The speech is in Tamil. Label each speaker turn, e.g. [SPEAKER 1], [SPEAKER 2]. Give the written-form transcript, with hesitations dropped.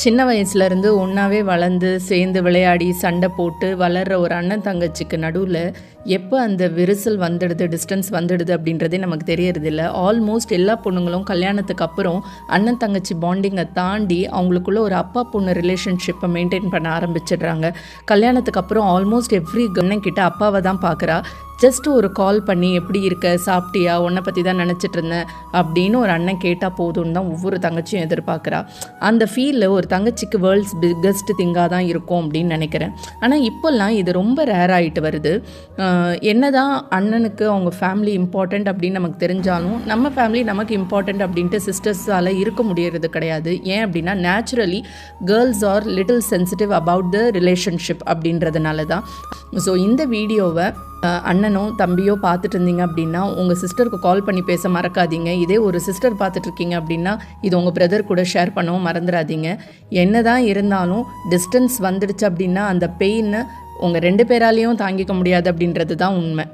[SPEAKER 1] சின்ன வயசுலேருந்து ஒன்றாவே வளர்ந்து சேர்ந்து விளையாடி சண்டை போட்டு வளர்கிற ஒரு அண்ணன் தங்கச்சிக்கு நடுவில் எப்போ அந்த விரிசல் வந்துடுது, டிஸ்டன்ஸ் வந்துடுது அப்படின்றதே நமக்கு தெரியறதில்ல. ஆல்மோஸ்ட் எல்லா பொண்ணுங்களும் கல்யாணத்துக்கு அப்புறம் அண்ணன் தங்கச்சி பாண்டிங்கை தாண்டி அவங்களுக்குள்ள ஒரு அப்பா பொண்ணு ரிலேஷன்ஷிப்பை மெயின்டைன் பண்ண ஆரம்பிச்சிடுறாங்க. கல்யாணத்துக்கு அப்புறம் ஆல்மோஸ்ட் எவ்ரி கிட்ட அப்பாவை தான் பார்க்குறா. ஜஸ்ட் ஒரு கால் பண்ணி எப்படி இருக்க, சாப்பிட்டியா, உன்னை பற்றி தான் நினச்சிட்டு இருந்தேன் அப்படின்னு ஒரு அண்ணன் கேட்டால் போதும்னு தான் ஒவ்வொரு தங்கச்சியும் எதிர்பார்க்குறா. அந்த ஃபீலில் ஒரு தங்கச்சிக்கு வேர்ல்ட்ஸ் பிக்கஸ்ட் திங்காக தான் இருக்கும் அப்படின்னு நினைக்கிறேன். ஆனால் இப்போல்லாம் இது ரொம்ப ரேர் ஆகிட்டு வருது. என்ன தான் அண்ணனுக்கு அவங்க ஃபேமிலி இம்பார்ட்டண்ட் அப்படின்னு நமக்கு தெரிஞ்சாலும் நம்ம ஃபேமிலி நமக்கு இம்பார்ட்டண்ட் அப்படின்ட்டு சிஸ்டர்ஸால் இருக்க முடியறது கிடையாது. ஏன் அப்படின்னா naturally girls are little sensitive about the relationship அப்படின்றதுனால தான். ஸோ இந்த வீடியோவை அண்ணனோ தம்பியோ பார்த்துட்டு இருந்தீங்க அப்படின்னா உங்கள் சிஸ்டருக்கு கால் பண்ணி பேச மறக்காதீங்க. இதே ஒரு சிஸ்டர் பார்த்துட்ருக்கீங்க அப்படின்னா இது உங்கள் பிரதர் கூட ஷேர் பண்ணவும் மறந்துடாதீங்க. என்ன தான் இருந்தாலும் டிஸ்டன்ஸ் வந்துடுச்சு அப்படின்னா அந்த பெயின்னு உங்கள் 2 பேராலையும் தாங்கிக்க முடியாது அப்படின்றது தான் உண்மை.